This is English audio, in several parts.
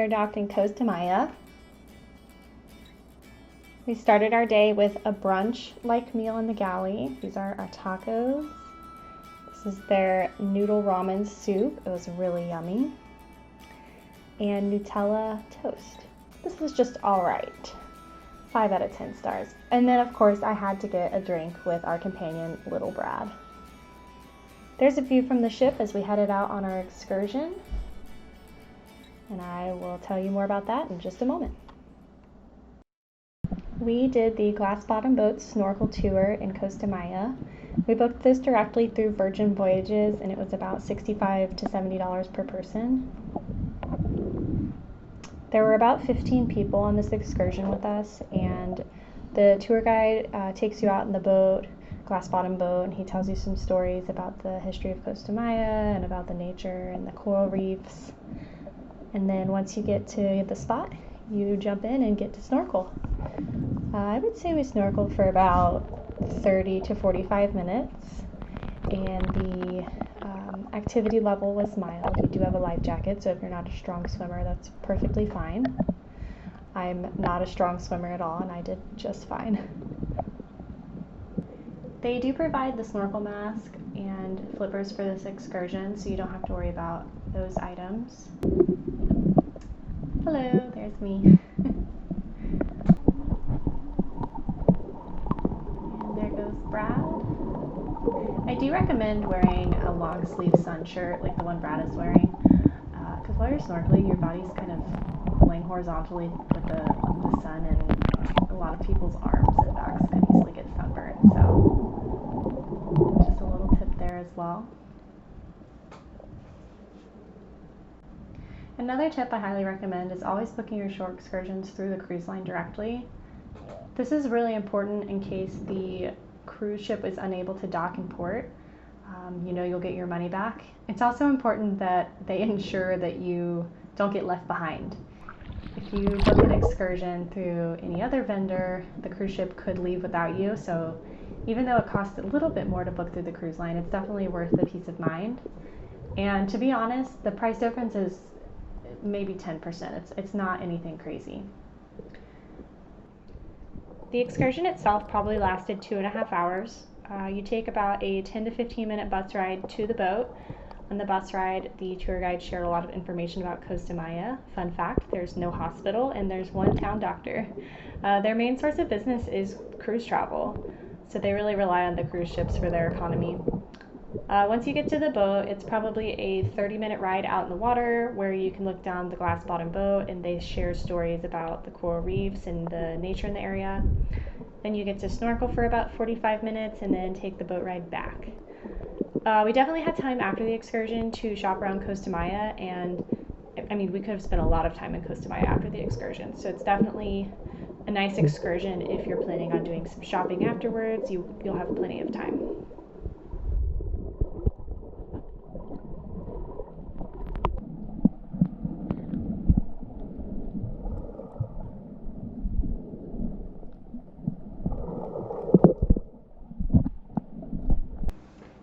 are docked in Costa Maya. We started our day with a brunch-like meal in the galley. These are our tacos. This is their noodle ramen soup. It was really yummy. And Nutella toast. This was just all right. 5 out of 10 stars. And then of course I had to get a drink with our companion, Little Brad. There's a view from the ship as we headed out on our excursion. And I will tell you more about that in just a moment. We did the glass bottom boat snorkel tour in Costa Maya. We booked this directly through Virgin Voyages and it was about $65 to $70 per person. There were about 15 people on this excursion with us, and the tour guide takes you out in the boat, glass bottom boat, and he tells you some stories about the history of Costa Maya and about the nature and the coral reefs. And then once you get to the spot, you jump in and get to snorkel. I would say we snorkeled for about 30 to 45 minutes, and the activity level was mild. You do have a life jacket, so if you're not a strong swimmer, that's perfectly fine. I'm not a strong swimmer at all, and I did just fine. They do provide the snorkel mask and flippers for this excursion, so you don't have to worry about those items. Hello, there's me. And there goes Brad. I do recommend wearing a long sleeve sun shirt like the one Brad is wearing, because while you're snorkeling, your body's kind of laying horizontally with the sun, and a lot of people's arms and backs can easily get sunburned. So just a little tip there as well. Another tip I highly recommend is always booking your shore excursions through the cruise line directly. This is really important in case the cruise ship is unable to dock in port. You'll get your money back. It's also important that they ensure that you don't get left behind. If you book an excursion through any other vendor, the cruise ship could leave without you. So even though it costs a little bit more to book through the cruise line, it's definitely worth the peace of mind. And to be honest, the price difference is maybe 10%. It's not anything crazy. The excursion itself probably lasted 2.5 hours. You take about a 10 to 15 minute bus ride to the boat. On the bus ride, the tour guide shared a lot of information about Costa Maya. Fun fact, there's no hospital and there's one town doctor. Their main source of business is cruise travel, so they really rely on the cruise ships for their economy. Once you get to the boat, it's probably a 30-minute ride out in the water where you can look down the glass bottom boat and they share stories about the coral reefs and the nature in the area. Then you get to snorkel for about 45 minutes and then take the boat ride back. We definitely had time after the excursion to shop around Costa Maya, and we could have spent a lot of time in Costa Maya after the excursion, so it's definitely a nice excursion if you're planning on doing some shopping afterwards. You'll have plenty of time.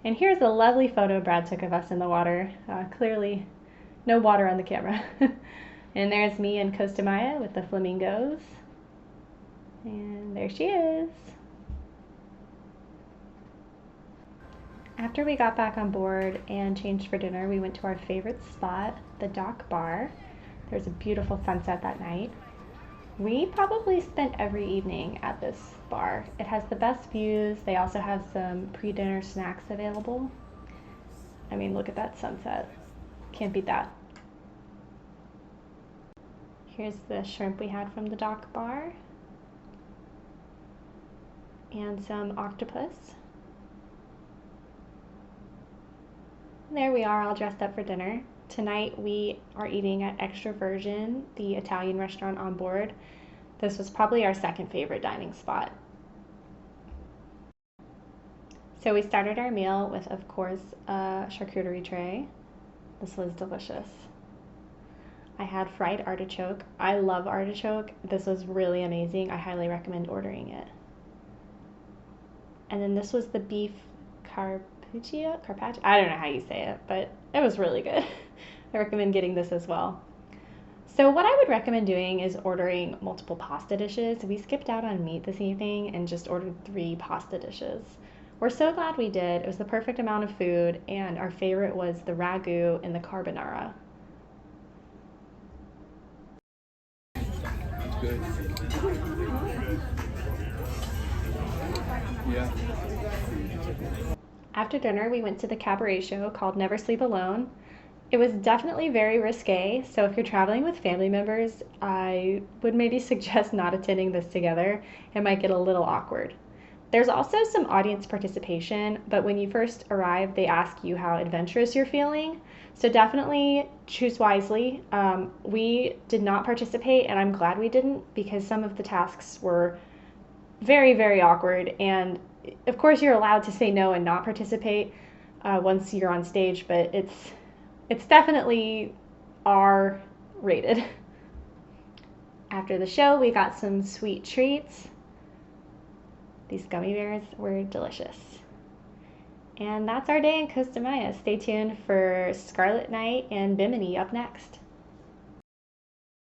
And here's a lovely photo Brad took of us in the water. Clearly, no water on the camera. And there's me in Costa Maya with the flamingos. And there she is. After we got back on board and changed for dinner, we went to our favorite spot, the dock bar. There's a beautiful sunset that night. We probably spent every evening at this bar. It has the best views. They also have some pre-dinner snacks available. Look at that sunset. Can't beat that. Here's the shrimp we had from the dock bar. And some octopus. And there we are, all dressed up for dinner. Tonight we are eating at Extra Virgin, the Italian restaurant on board. This was probably our second favorite dining spot. So we started our meal with, of course, a charcuterie tray. This was delicious. I had fried artichoke. I love artichoke. This was really amazing. I highly recommend ordering it. And then this was the beef carpaccio? I don't know how you say it, but it was really good. I recommend getting this as well. So what I would recommend doing is ordering multiple pasta dishes. We skipped out on meat this evening and just ordered 3 pasta dishes. We're so glad we did. It was the perfect amount of food, and our favorite was the ragu and the carbonara. It's good. Yeah. After dinner, we went to the Cabaret show called Never Sleep Alone. It was definitely very risque, so if you're traveling with family members, I would maybe suggest not attending this together. It might get a little awkward. There's also some audience participation, but when you first arrive, they ask you how adventurous you're feeling. So definitely choose wisely. We did not participate, and I'm glad we didn't because some of the tasks were very, very awkward. And of course, you're allowed to say no and not participate once you're on stage, but it's definitely R rated. After the show, we got some sweet treats. These gummy bears were delicious. And that's our day in Costa Maya. Stay tuned for Scarlet Night and Bimini up next.